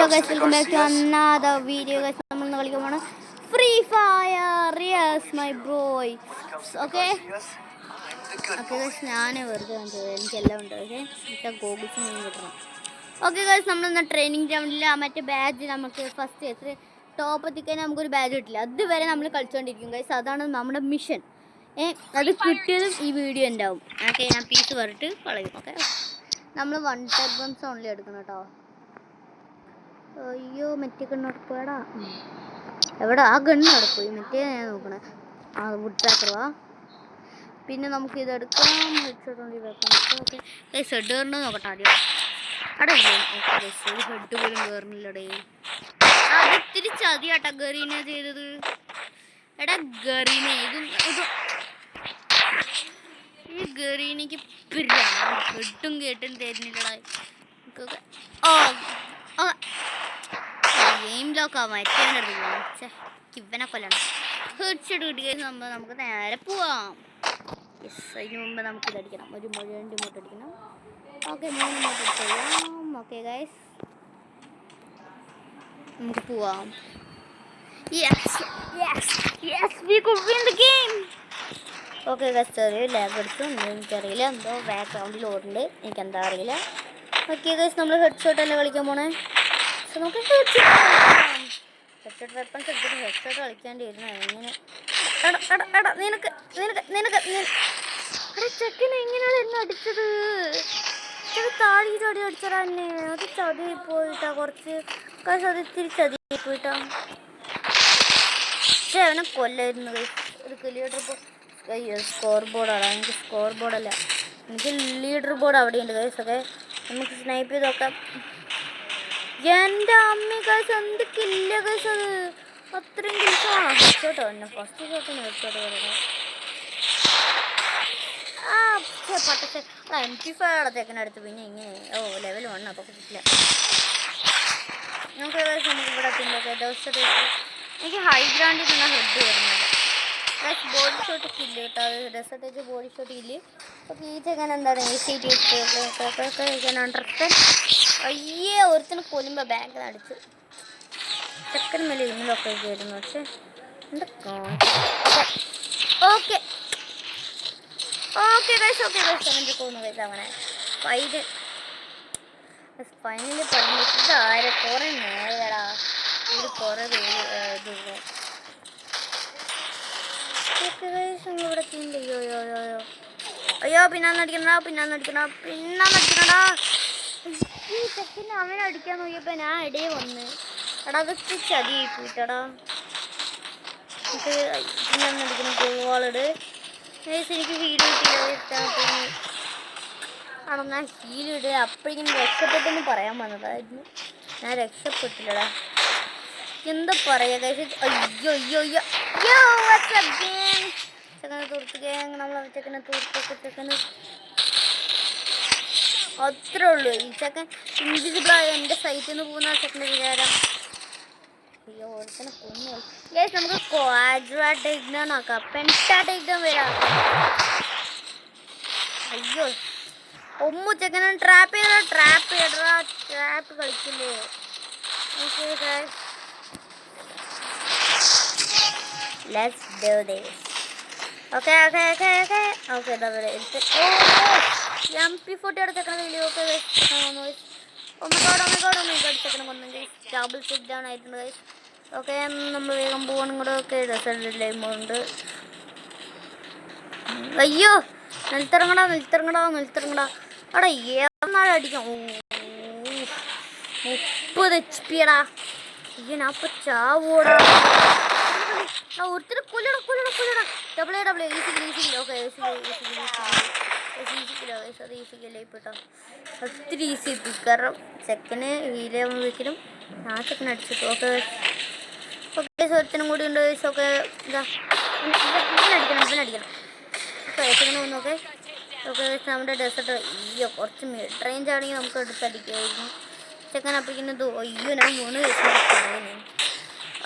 Hello guys, welcome back to another video. Guys, നമ്മൾ ഇന്ന് കളിക്കാൻ പോണ Free Fire. Yes my boy. Okay guys, ഞാൻ വെറുതെ വന്നത് എനിക്കെല്ലാം ഉണ്ട്. ഓക്കെ, എനിക്ക് ഗോഗിൾസ് മീൻ കിട്ടണം. ഓക്കെ ഗൈസ്, നമ്മളിന്ന് ട്രെയിനിങ് ഗ്രൗണ്ടിൽ മറ്റേ ബാഡ്ജ് നമുക്ക് ഫസ്റ്റ് എത്ര ടോപ്പ് എത്തിക്കാൻ നമുക്കൊരു ബാഡ്ജ് കിട്ടില്ല. അതുവരെ നമ്മൾ കളിച്ചുകൊണ്ടിരിക്കും ഗൈസ്. അതാണ് നമ്മുടെ മിഷൻ. അത് കിട്ടിയതും ഈ വീഡിയോ ഉണ്ടാവും. ഓക്കെ, ഞാൻ പീസ് പറഞ്ഞിട്ട് കളയും. ഓക്കെ, നമ്മൾ 1 ടൈപ്പ് ഓൺലി എടുക്കണം കേട്ടോ. അയ്യോ, മറ്റേ ഗണ്ണ് നടക്കുവാടാ. എവിടെ ആ ഗണ്ണ് നടക്കുപോയി? മറ്റേ ഞാൻ നോക്കണേ. ആ വുഡ് പാക്കറുവാ. പിന്നെ നമുക്ക് ഇതെടുക്കാം. ഹെഡ് വെക്കണം. ഓക്കെ, ഹെഡ് കയറണോ നോക്കട്ടെ ആദ്യം. അവിടെ ഒരു ഹെഡ് പോലും കയറുന്നില്ലടേ. അത് ഇത്തിരി ചതിയാട്ടാ ഗറീന ചെയ്തത്. എടാ ഗറീന, ഈ ഗറീനക്ക് ഹെഡും കേട്ടും തരുന്നില്ലടാ. ഗെയിം ലോക്കാ മറ്റേ ഇവനെ കൊല്ലണം. ഹെഡ്ഷോട്ട് കിട്ടിയ നമുക്ക് നേരെ പോവാം. യെസ്, അതിന് മുമ്പ് നമുക്ക് ഇതടിക്കണം. ഒരു 2 മോട്ട് അടിക്കണം. ഓക്കെ, 3 മോട്ട് അടിക്കാം. ഓക്കെ ഗൈസ്, നമുക്ക് പോവാം. ഓക്കെ ഗൈസ്, ചെറിയ ലാഗ് അടിച്ചു. എനിക്കറിയില്ല, എന്തോ ബാക്ക്ഗ്രൗണ്ടിൽ ഓടുന്നുണ്ട്. എനിക്കെന്താ അറിയില്ല. ഓക്കെ ഗൈസ്, നമ്മൾ ഹെഡ്ഷോട്ട് തന്നെ കളിക്കാൻ പോണേ. നമുക്ക് ഹെഡ്ഷോട്ട് വെപ്പൺസ് എടുത്തിട്ട് ഹെഡ്ഷോട്ട് കളിക്കാണ്ട് ഇരുന്ന എങ്ങനെ? ചെക്കൻ എങ്ങനെയാണ് എന്നെ അടിച്ചത്? താഴെ ചടി അടിച്ചടാ എന്നെ. അത് ചതി പോയിട്ടാ കുറച്ച്. അത് ഇത്തിരി ചതി പോയിട്ടാ. പക്ഷേ അവനെ കൊല്ലായിരുന്നു. ഒരു ലീഡർ സ്കോർ ബോർഡാണ്. എനിക്ക് സ്കോർ ബോർഡല്ല, എനിക്ക് ലീഡർ ബോർഡ് അവിടെയുണ്ട് ഗൈസ്. ഒക്കെ നമുക്ക് സ്നൈപ്പ് ചെയ്ത് നോക്കാം. എൻ്റെ അമ്മ ഗൈസ്, എന്തൊക്കെയില്ല ഗൈസ്, അത് അത്രയും കിൽസാണ്. ഹെഡ്ഷോട്ടോ തന്നെ ഫസ്റ്റ് ഷോട്ടാണ് ഹെഡ്ഷോട്ട് പറയുന്നത്. MP5 അടത്തേക്കനടുത്ത് പിന്നെ ഇങ്ങനെ ലെവൽ 1 അപ്പോൾ കിട്ടില്ല. നമുക്ക് ഇവിടെ പിന്നെ എനിക്ക് ഹൈ ഗ്രാൻഡിൽ നിന്ന ഹെഡ് വരുന്നത്. ബോഡി ഷോട്ട് കില്ല് കേട്ടോ. അത് ഡെസർട്ടേജ് ബോഡി ഷോട്ട് കില്ല്. അപ്പോൾ ഈ ചെക്കൻ എന്താണ് അയ്യേ, ഒരുത്തിന് കൊല്ലുമ്പോൾ ബാങ്കിൽ അടിച്ച് ചെക്കൻ മേലെ ഇന്നലൊക്കെ ആയിരുന്നു. പക്ഷെ എന്താ okay okay guys, okay guys, അവൻ്റെ പോകുന്നു ഗൈസ്. അവനെ ഫൈനലി പറഞ്ഞിട്ട് ആരെ കുറേ നേരടാ. ഇത് കുറേ ഇതില്ല. ഓക്കെ ഗൈസ്, നമ്മളിവിടെ തീണ്ട്. അയ്യോ പിന്നാന്നടിക്കണടാ. ഈ ചെക്കന് അവനെ അടിക്കാൻ നോക്കിയപ്പോൾ ഞാൻ ഇടയിൽ വന്ന്. എടാ, അതൊക്കെ ചതിയായി പോയിട്ടടാ. പിന്നാന്നടിക്കണം ഗോവാളിട്. എനിക്ക് ഹീൽ കിട്ടില്ല. ആണോ, ഞാൻ ഹീൽ ഇടുക അപ്പോഴേക്കും രക്ഷപ്പെട്ടെന്ന് പറയാൻ വന്നതായിരുന്നു. ഞാൻ രക്ഷപ്പെട്ടില്ലടാ. എന്താ പറയാ ഗൈസ്? ചെക്കനെ തൂർത്തുക. നമ്മൾ ചെക്കനെ ചെക്കന് അത്രേ ഉള്ളൂ. ഈ ചെക്കൻ ഇൻവിസിബിളായ എൻ്റെ സൈറ്റിൽ നിന്ന് പോകുന്ന ചെക്കൻ്റെ വിചാരം. അയ്യോ, ഓരോത്തന്നെ കൊന്നു ഗൈസ്. നമുക്ക് ക്വാഡ്രാ ടേക്ക്ഡൗൺ ആക്കാം, പെൻറ്റാ ടേക്ക്ഡൗൺ വരാം. അയ്യോ, ചെക്കനെ ട്രാപ്പ് കളിക്കില്ലേ? Okay guys, let's do this. Okay MP40 എടുത്തേക്കണ വീഡിയോ. ഓക്കെ ചെക്കനെ കൊന്നു ഗൈസ്. ഡബിൾ ചെക്ക് ഡൗൺ ആയിട്ടുണ്ട് ഗൈസ്. ഓക്കെ, നമ്മൾ വേഗം പോകണം കൂടെ. ഓക്കെ, ഉണ്ട്. അയ്യോ, നിലത്തിറങ്ങടാ. അവിടെ ഏന്നാലും അടിക്കാം. 30 HP ടാ. അയ്യോ, ഞാൻ ഇപ്പം ചാവൂടാ. ഒരുത്തരും കൊല്ലടാ. Double easy. ഓക്കെ, ഈസിക്കല്ലേ ഇപ്പോട്ടോ. ഒത്തിരി ഈസി എത്തി. കാരണം ചെക്കന് ഹീലാകുമ്പോഴേക്കും ഞാൻ ചെക്കനെ അടിച്ചിട്ടു. ഓക്കെ ഒരുത്തനും കൂടി ഉണ്ട്. ഓക്കെ, ഇവനടിക്കണം. ചെക്കനെ വന്നു. ഓക്കെ നമ്മുടെ ഡെസർട്ട്. അയ്യോ, കുറച്ച് മിഡ് റേഞ്ച് ആണെങ്കിൽ നമുക്ക് എടുത്തടിക്കായിരുന്നു. ചെക്കൻ അപ്പിക്കുന്നത്. അയ്യോ, ഞാൻ 3 പറയുന്നത്.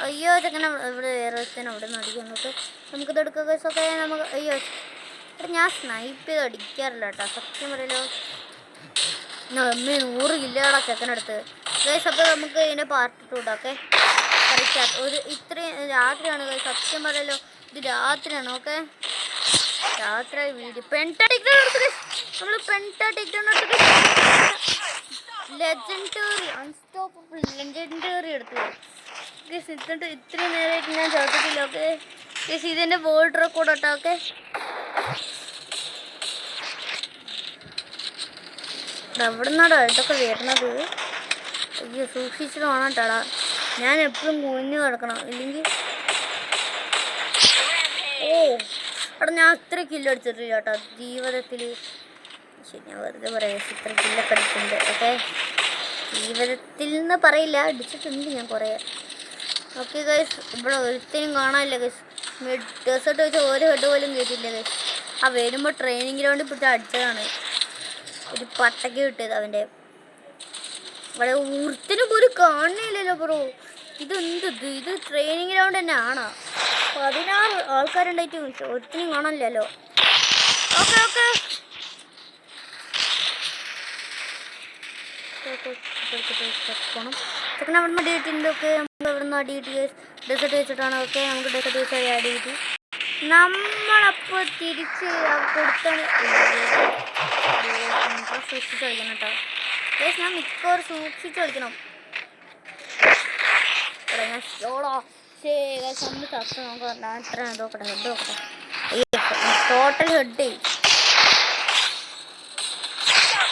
അയ്യോ, ചെക്കൻ ഇവിടെ വേറെ വെച്ചാൽ അവിടെ നിന്ന് അടിക്കാൻ. നോക്ക്, നമുക്കിത് എടുക്കുക. ഓക്കെ, നമുക്ക് അയ്യോ, ഞാൻ സ്നൈപ്പ് ചെയ്ത് അടിക്കാറില്ല കേട്ടോ, സത്യം പറയലോ. 100 കില്ലാണ് ചെക്കനടുത്ത്. ഗൈസ്. അപ്പോൾ നമുക്ക് ഇതിൻ്റെ പാർട്ട് 2 ഇടാം. ഓക്കെ, ഒരു ഇത്രയും രാത്രിയാണ് ഗൈസ്. സത്യം പറയല്ലോ, ഇത് രാത്രിയാണ്. ഓക്കെ, രാത്രി വീഡിയോ നമ്മൾ ലെജൻഡറി അൺസ്റ്റോപ്പബിൾ ലെജൻഡറി എടുത്തു ഗൈസ്. എന്നിട്ട് ഇത്രയും നേരമായിട്ട് ഞാൻ ചേർത്തിട്ടില്ല. ഓക്കെ ഗൈസ്, ഇതെൻ്റെ വേൾഡ് റെക്കോർഡ് കേട്ടോ. ഓക്കെ, എവിടെ നിന്നാടോ ഇതൊക്കെ വരുന്നത്? അയ്യോ, സൂക്ഷിച്ചിട്ട് വേണം കേട്ടാടാ. ഞാൻ എപ്പോഴും കുഞ്ഞു കിടക്കണം, ഇല്ലെങ്കിൽ എടാ ഞാൻ ഇത്ര കില്ല് അടിച്ചിട്ടില്ല കേട്ടോ ജീവിതത്തിൽ. ശരി, ഞാൻ വെറുതെ പറയാം, ഇത്ര കില്ലൊക്കെ അടിച്ചിട്ടുണ്ട്. ഓക്കെ, ജീവിതത്തിൽ നിന്ന് പറയില്ല, അടിച്ചിട്ടുണ്ട് ഞാൻ കുറേ. ഓക്കെ ഗൈസ്, ഇവിടെ ഒരുത്തേനും കാണാനില്ല ഗൈസ്. ഡെസേർട്ട് വെച്ച് ഒരു ഹെഡ് പോലും കേട്ടില്ല ഗൈസ്. ആ വരുമ്പോൾ ട്രെയിനിങ് ഗ്രൗണ്ടിൽ പിടിച്ച് അടിച്ചതാണ്. ഒരു പട്ടയ്ക്ക് കിട്ടിയത് അവൻ്റെ. ഇവിടെ ഒരുത്തിനും പോലും കാണുന്നില്ലല്ലോ ബ്രോ. ഇതെന്ത് ഇത് ട്രെയിനിങ് ഗ്രൗണ്ട് തന്നെ ആണോ? 16 ആൾക്കാരുണ്ടായിട്ട് ഒരുത്തിനും കാണാനില്ലല്ലോ. ഓക്കെ ഓക്കെ പോകണം. ചെക്കൻ അവിടെ നിന്ന് അടി കിട്ടിയിട്ടുണ്ട്. ഓക്കെ, നമുക്ക് അവിടെ നിന്ന് അടി കിട്ടി ഡെസേർട്ട് വെച്ചിട്ടാണ്. ഓക്കെ, നമുക്ക് ഡെസേർട്ട് വെച്ച് അടി കിട്ടി. നമ്മളപ്പോൾ തിരിച്ച് കൊടുത്താണ്. സൂക്ഷിച്ച് കളിക്കണം കേട്ടോ ഗൈസ്. ഞാൻ മിക്കവാറും സൂക്ഷിച്ച് കളിക്കണം. ഞാൻ നമ്മൾ ചത്ത് നോക്കാം. ഞാൻ എത്ര നോക്കട്ടെ, ഹെഡ് നോക്കട്ടെ. ടോട്ടൽ ഹെഡ്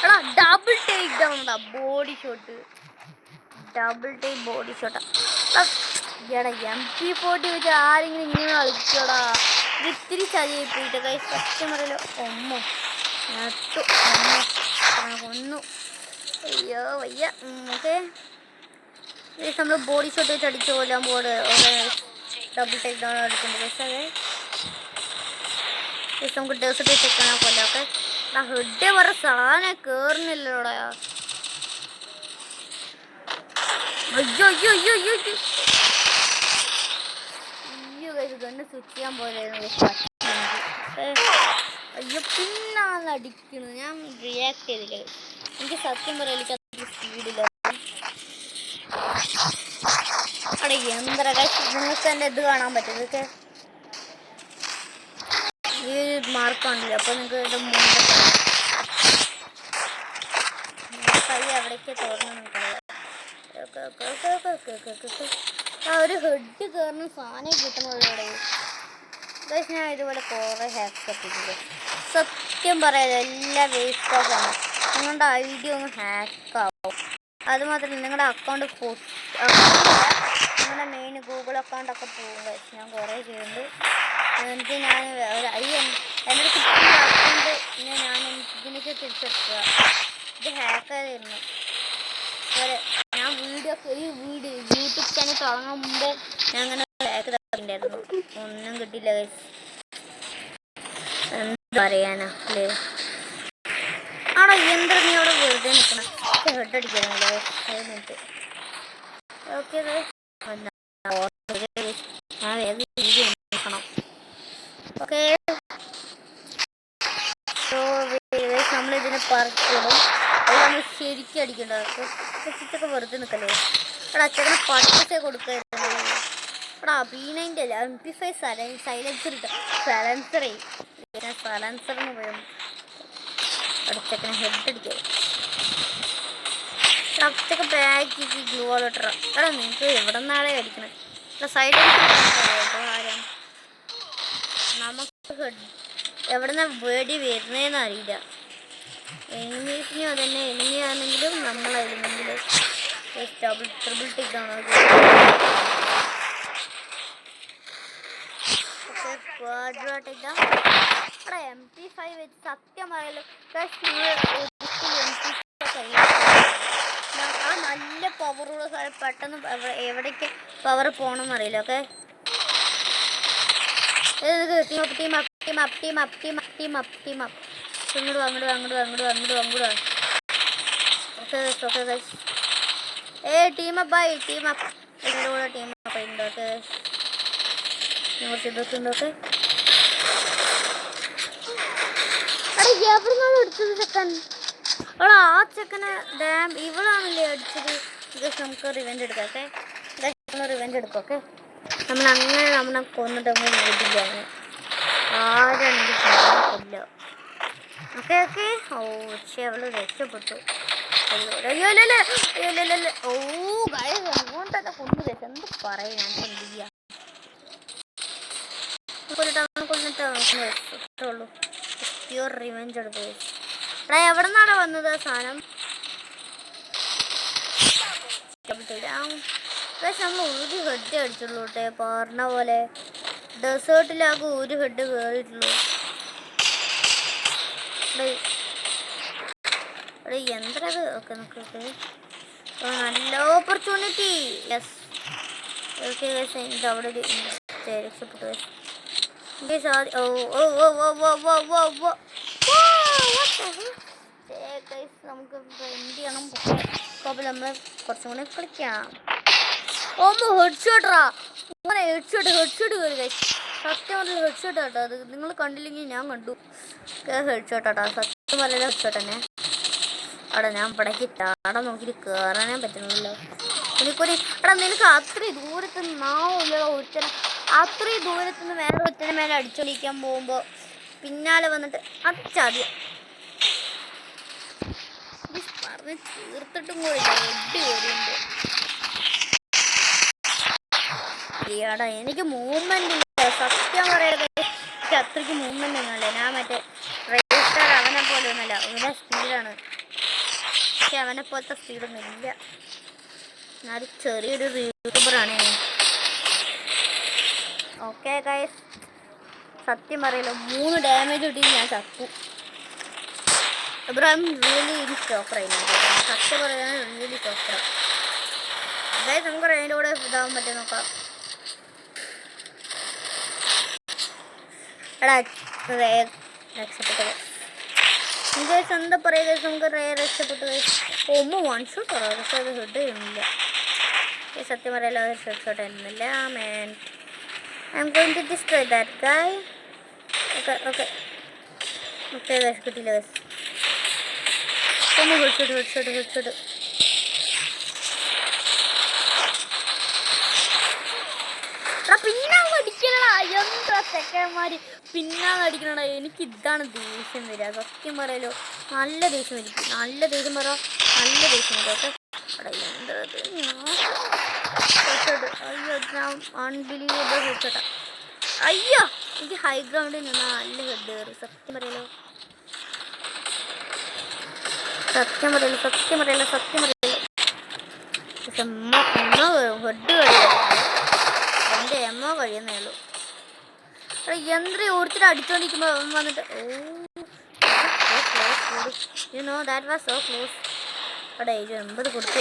എടാ ഡബിൾ ടേക്ക് ഡൗൺ ഉണ്ടാ. Body shot, double take body ഷോട്ടാ. എടാ MP40 വെച്ച് ആരെങ്കിലും ഇങ്ങനെ കളിക്കടാ. ഇത് ഇത്തിരി ചതിയായി പോയിട്ട് ഗൈസ്. സത്യം പറയല്ലോ, ഒന്നോ നട്ടു ഒന്നു. അയ്യോ വയ്യ. ഓക്കെ, നമ്മൾ ബോഡി ഷോട്ട് വെച്ച് അടിച്ചു കൊല്ലാൻ പോട്. ഡബിൾ ടേക്ക് ഡൗൺ അടിക്കുന്നുണ്ട് ഗൈസ്. അതെ, നമുക്ക് ഡെസേർട്ട് വെച്ചേക്കാനാ കൊല്ലാം. ഓക്കെ, ആ ഹെഡ് പറ സാധനം കേറുന്നില്ലോടാ. അയ്യോ അയ്യോ അയ്യോ അയ്യോ അയ്യോ ഗൈസ്, ഗണ്ണ് സ്വിച്ച് ചെയ്യാൻ പോലായിരുന്നു. അയ്യോ, പിന്നാണ് അടിക്കുന്നത്. ഞാൻ റിയാക്ട് ചെയ്തില്ല. എനിക്ക് സത്യം പറയാൻ എനിക്ക് അത്ര സ്പീഡില്ല. അവിടെ എന്താ നിങ്ങൾക്ക് എൻ്റെ ഇത് കാണാൻ പറ്റും. ഇതൊക്കെ ഈ മാർക്കാണല്ലോ. അപ്പോൾ നിങ്ങൾക്ക് ഇത് കൈ എവിടേക്ക് തുറന്ന് നിൽക്കുന്നത്. ആ ഒരു ഹെഡ് കയറുന്ന സാധനം കിട്ടുന്നതോടെ ഗൈസ്. ഞാൻ ഇതുപോലെ കുറേ ഹാക്സ് എത്തിയിട്ടുണ്ട്. സത്യം പറയാതെ എല്ലാം വേസ്റ്റ് ഓഫാണ്. നിങ്ങളുടെ ഐഡിയ ഒന്ന് ഹാക്കാവും. അതുമാത്രമല്ല നിങ്ങളുടെ അക്കൗണ്ട് നിങ്ങളുടെ മെയിൻ ഗൂഗിൾ അക്കൗണ്ടൊക്കെ പോകും ഗൈസ്. ഞാൻ കുറേ ചെയ്യുന്നുണ്ട്. എന്നിട്ട് ഞാൻ എൻ്റെ അടുത്ത് അക്കൗണ്ട് ഞാൻ ഇതിനൊക്കെ തിരിച്ചെടുക്കുക. ഇത് ഹാക്കായിരുന്നു. ഞാൻ ഈ യൂട്യൂബ് ചാനൽ തുടങ്ങാൻ മുമ്പേ ഞാൻ അങ്ങനെ ഹാക്ക് തന്നിട്ടുണ്ടായിരുന്നു. ഒന്നും കിട്ടിയില്ല ഗൈസ്. എന്താ പറയാനാ അല്ലേ? ആണോ എന്താ നീ അവിടെ വെറുതെ നിൽക്കണം? Head അടിക്കാനല്ലേ minute. ഓക്കെ ഞാൻ വേഗം വീഡിയോ നോക്കണം. ഓക്കെ, നമ്മളിതിനെ പറിക്കണം. അത് നമ്മൾ ശരിക്കും അടിക്കേണ്ടത്. ചിറ്റൊക്കെ വെറുതെ നിൽക്കല്ലേ. എടാ അച്ഛനെ പട്ടത്തെ കൊടുക്കായിരുന്നു. എടാ P90 അല്ല, MP5 സൈലൻസർ ഇട്ട സൈലൻസറേ. സൈലൻസറിന് പോയി അടിച്ചക്കനെ ഹെഡ് അടിക്കുക. അച്ഛക്ക് ബാക്ക് ഗ്ലൂ വാൾ ഇട്ട. എടാ നിങ്ങൾക്ക് എവിടെ നിന്നാളെ അടിക്കണേ? സൈലൻസർ ആരാ? നമുക്ക് ഹെഡ് എവിടെ നിന്നാണ് വേടി വരുന്നതെന്ന് അറിയില്ല. എനിമീസിനും അതന്നെ, എനിമി ആണെങ്കിലും നമ്മളായിരുന്നെങ്കിലും ട്രിപ്പിൾ ടിക്കാണ്. അവിടെ MP5 വെച്ച് സത്യം പറയല്ലോ ആ നല്ല പവറുള്ള സ്ഥലം പെട്ടെന്ന് എവിടേക്ക് പവർ പോകണമെന്ന് അറിയില്ല. ഓക്കെ, അങ്ങോട്ട് okay okay guys. Team up ആയി. ടീം അപ്പ് ഇതിൻ്റെ കൂടെ ടീം അപ്പ് ആയിട്ടുണ്ട്. ഓക്കെ, കുറച്ച് ഇതൊക്കെ ഉണ്ട്. ഓക്കെ, എവിടെ നിന്നാണ് എടുത്തത് ചെക്കൻ? എടാ ആ ചെക്കനെ ഡാം ഇവളാണല്ലേ അടിച്ചത്. ഗൈസ് നമുക്ക് റിവെഞ്ച് എടുക്കാം. ഓക്കെ ഗൈസ് നമ്മൾ റിവെഞ്ച് എടുക്കും. ഓക്കെ നമ്മൾ അങ്ങനെ നമ്മളെ കൊന്നിട്ട് നമ്മൾ നേടില്ല. അങ്ങനെ ആരാണെങ്കിൽ കൊല്ല. Okay okay. ഓ പക്ഷേ അവള് രക്ഷപ്പെട്ടു. അയ്യോ അല്ലല്ലേ അയ്യോ അല്ലല്ലേ. ഓ ഗൈസ് അങ്ങോട്ട് തന്നെ കൊന്നു. ഗൈസ് എന്ത് പറയാ ഞാൻ എന്ത് ചെയ്യാം. കൊല്ലിട്ടുള്ളൂ പ്യൂർ റിവെഞ്ച് എടുത്തു. എടാ എവിടെ നിന്നാണ് വന്നത് ആ സാധനം? നമ്മൾ ഒരു ഹെഡ് അടിച്ചുള്ളൂ കേട്ടെ. പറഞ്ഞ പോലെ ഡെസേർട്ടിലാകെ ഒരു ഹെഡ് കയറിയിട്ടുള്ളൂ. എന്തത്? ഓക്കെ നോക്ക് നല്ല ഓപ്പർച്യൂണിറ്റി. യെസ് ഓക്കെ ഇത് അവിടെ ഒരു രക്ഷപ്പെട്ടു. നമുക്ക് എന്ത് ചെയ്യണം? നമ്മൾ കുറച്ചും കൂടെ കളിക്കാം. ഹെഡ്ഷോട്ടാ അങ്ങനെ ഹെഡ്ഷോട്ട് കയറി ഗൈസ്. സത്യം പറഞ്ഞ ഹെഡ്ഷോട്ട് കേട്ടോ. അത് നിങ്ങൾ കണ്ടില്ലെങ്കിൽ ഞാൻ കണ്ടു. ഹെഡ്ഷോട്ടാട്ടോ സത്യം പറഞ്ഞ ഹെഡ്ഷോട്ട് തന്നെ. അവിടെ ഞാൻ ഇവിടേക്ക് ചാടാൻ നോക്കിയിട്ട് കയറാനേ പറ്റുന്നില്ലല്ലോ. എനിക്കൊരു നിനക്ക് അത്രയും ദൂരത്ത് നിന്നാവില്ല ഒരുത്തനെ. അത്രയും ദൂരത്ത് നിന്ന് വേറെ ഒരുത്തനെ മേലെ അടിച്ചൊളിക്കാൻ പോകുമ്പോൾ പിന്നാലെ വന്നിട്ട് അടിച്ചാദ്യം പറഞ്ഞ് തീർത്തിട്ടും കൂടി എഡ് കയറിയുണ്ട്. ഈടാ എനിക്ക് മൂവ്മെന്റ് ഇല്ല. സത്യം പറയരുത് എനിക്ക് അത്രയ്ക്ക് മൂവ്മെന്റ് ഒന്നുമില്ല. ഞാൻ മറ്റേ റേസ്റ്റർ അവനെ പോലെ ഒന്നുമല്ല. അവനെ സ്പീഡാണ്. പക്ഷെ അവനെ പോലത്തെ സ്പീഡൊന്നും ഇല്ല. ഞാനൊരു ചെറിയൊരു യൂട്യൂബറാണ്. ഓക്കെ ഗൈസ് സത്യം പറയല്ലോ 3 ഡാമേജ് കിട്ടി ഞാൻ ചത്തു. ഇബ്രാഹിം റിയലി ഇൻ ഷോക്കറായിരുന്നു. സത്യം പറയാൻ റിയലി ഷോക്കറാണ് ഗൈസ്. നമുക്ക് അതിൻ്റെ കൂടെ ഇതാവാൻ പറ്റും നോക്കാം. എടാ രക്ഷപ്പെട്ടു ഗൈസ്. എന്താ പറയുക ഗൈസ് നമുക്ക് രക്ഷപ്പെട്ടു ഗൈസ്. വൺ ഷോട്ട് പറയാം പക്ഷെ അത് ഹെഡ് ചെയ്യുന്നില്ല. സത്യം പറയാലോ അത് ഹെഡ് ഷോട്ട് ആയിരുന്നില്ല. I'm going to destroy that guy. Okay guys കിട്ടിയില്ല ഗൈസ്. ഹെഡ്ഷോട്ട് പിന്നാന്ന് അടിക്കണടാ. എന്താ ചെക്കന്മാര് പിന്നാന്ന് അടിക്കണടാ. എനിക്ക് ഇതാണ് ദേഷ്യം വരിക. സത്യം പറയലോ നല്ല ദേഷ്യം വരും. നല്ല ദേഷ്യം വരും. ഓക്കെ എന്തത് അയ്യോ ഞാൻ അൺബിലീവബിൾ ഹെഡ്ഷോട്ടാ. അയ്യോ എനിക്ക് ഹൈ ഗ്രൗണ്ടിൽ നിന്ന് നല്ല ഹെഡ് കയറി. സത്യം പറയലോ പക്ഷെ ഹെഡ് കഴിയും. എൻ്റെ എമ്മോ കഴിയുന്നേ ഉള്ളൂ. യന്ത്രി ഓർത്തിട്ട് അടിച്ചോണ്ടിരിക്കുമ്പോൾ അവൻ വന്നിട്ട് ദാറ്റ് വാസ് സോ ക്ലോസ്. അവിടെ 80 കൊടുത്തു.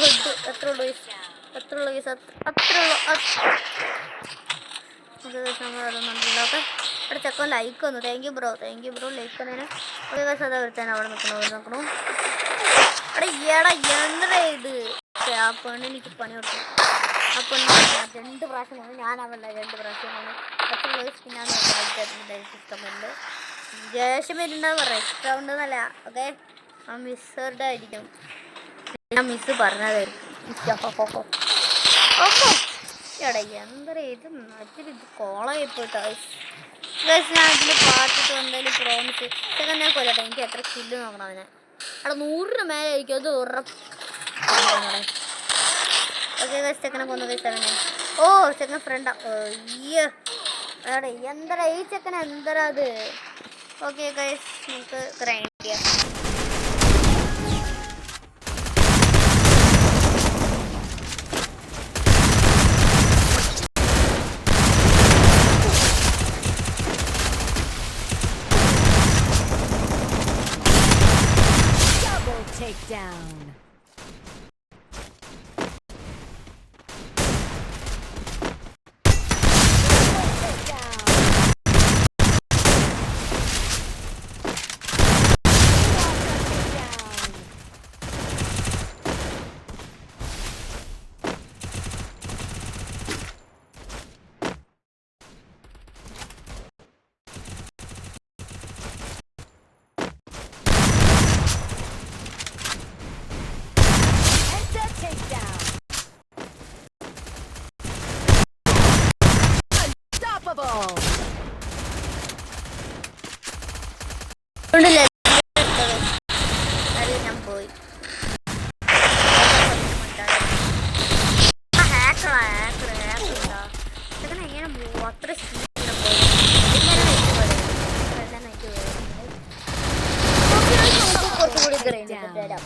ഹെഡ് എത്ര ഉള്ളൂ? അതൊന്നുണ്ടല്ലോ. അവിടെ ചെക്കൻ ലൈക്ക് വന്നു. താങ്ക് യു ബ്രോ ലൈക്ക് വന്നതിന്. ഒരു ദിവസം അതാ വരുത്താൻ അവിടെ നോക്കണു. അവിടെ എന്താ ഇത്? ആ പെണ്ണ് എനിക്ക് പണി കൊടുക്കും. ആ പെണ്ണ് 2 പ്രാവശ്യം വന്നു. ഞാൻ അവളെ 2 പ്രാവശ്യം വന്നു. എത്ര പിന്നാണ് ഇഷ്ടമുണ്ട്. ദേഷ്യം വരുന്നുണ്ടാവും. റെസ്റ്റ് ഉണ്ടെന്നല്ല. ഓക്കെ ആ മിസ്സറുടെ ആയിരിക്കും. ഞാൻ മിസ് പറഞ്ഞതായിരിക്കും. എടാ എന്താ ഇത് മറ്റൊരു ഇത് കോളായിപ്പോട്ടോ. ഞാൻ ഇതിൽ പാട്ടിട്ട് എന്തായാലും പ്രോമിസ് ചെക്കൻ ഞാൻ കൊല്ലട്ടെ. എനിക്ക് എത്ര കില്ല് നോക്കണം അവനെ. അവിടെ 100 മേലെ ആയിരിക്കും. അത് ഉറപ്പ്. ഓക്കെ ഗൈസ് ചെക്കനെ കൊന്നു ഗൈസ് അവനെ. ചെക്കൻ ഫ്രണ്ടാ. അയ്യോ എടാ എന്താ ഈ ചെക്കൻ എന്താ അത്? ഓക്കെ ഗൈസ് നമുക്ക് ഗ്രൈൻഡ് ചെയ്യാം. Takedown. ഞാൻ പോയി എങ്ങനെ പോകും അത്ര സ്പീഡിൽ കുറച്ചുകൂടി തരാം.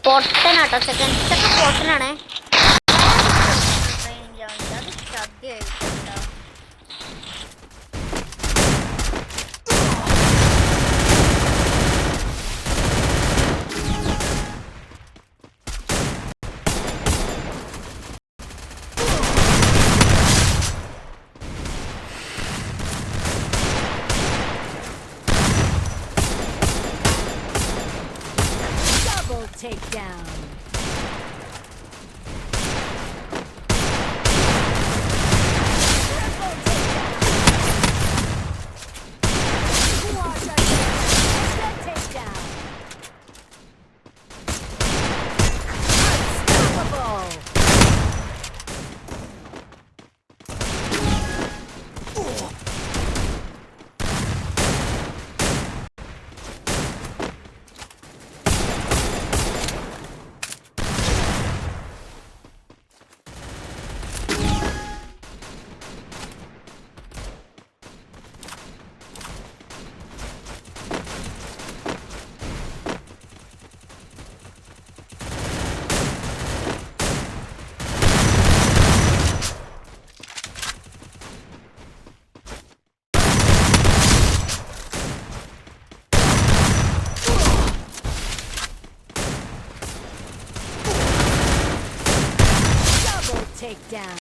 പൊട്ടനാട്ടോ സെക്കൻഡ്സൊക്കെ പൊട്ടനാണേ. ട്രെയിനിങ് ആവുന്നില്ല, അത് ചതിയായിട്ടോ. Takedown. Takedown.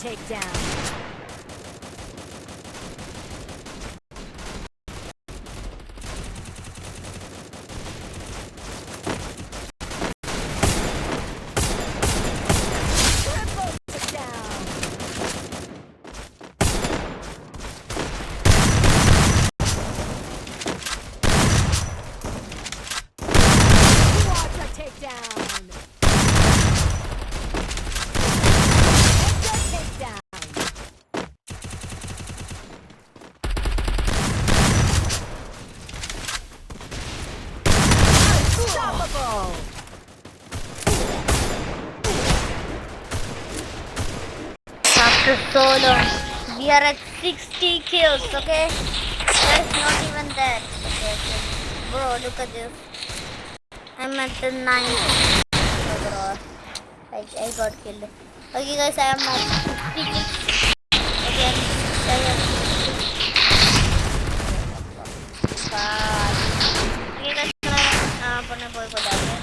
Takedown. After so long, we are at 60 kills, okay? That's not even that. Okay. Bro, look at this. I'm at the 9. Oh, bro. I got killed. Okay guys, I am at 60 kills. Again, I have 60. Okay guys, अपने boy को डालते हैं.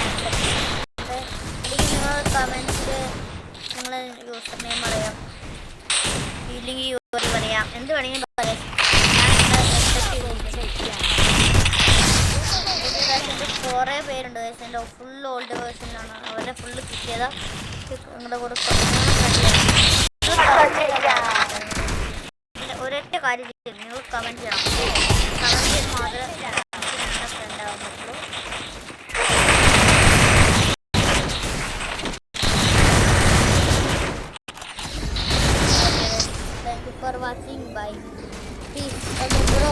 അല്ലെങ്കിൽ നിങ്ങൾ കമൻസിൽ നിങ്ങൾ user name പറയാം, ഇല്ലെങ്കിൽ user പറയാം, എന്ത് വേണമെങ്കിലും പറയാം. കുറേ പേരുണ്ട് ഗൈസ്, എൻ്റെ ഫുൾ ഓൾഡ് വേർഷനിലാണ്, അവരെ ഫുള്ള് കിട്ടിയതാ. നിങ്ങളുടെ കൂടെ പിന്നെ ഒരൊറ്റ കാര്യം ചെയ്യും, നിങ്ങൾ കമൻറ്റ് ചെയ്യണം. കമൻറ്റ് ചെയ്ത് മാത്രമേ നിങ്ങളുടെ ഫ്രണ്ട് ആവാൻ പറ്റുള്ളൂ. Thank you for watching, bye, please. Bro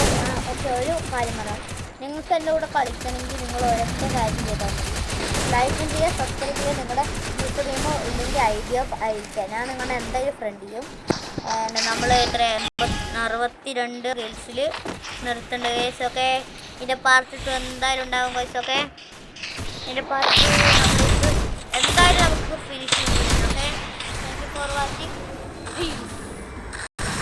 okay, ഒരു കാര്യം പറയാം, നിങ്ങൾക്ക് എൻ്റെ കൂടെ കളിക്കണമെങ്കിൽ നിങ്ങൾ ഒരൊറ്റ കാര്യം ചെയ്താൽ മതി. ലൈക്ക് ചെയ്യുക, സബ്സ്ക്രൈബ് ചെയ്യുക, നിങ്ങളുടെ യൂസർ നെയിമോ ഇല്ലെങ്കിൽ ഐഡിയോ അയക്കുക. ഞാൻ നിങ്ങളുടെ എന്തായാലും ഫ്രണ്ട് ചെയ്യും. നമ്മൾ എത്ര 62 റീൽസിൽ നിർത്തേണ്ട കേസൊക്കെ. ഇതിൻ്റെ പാർട്ട് 2 എന്തായാലും ഉണ്ടാകും കേസൊക്കെ. ഇതിൻ്റെ പാർട്ട്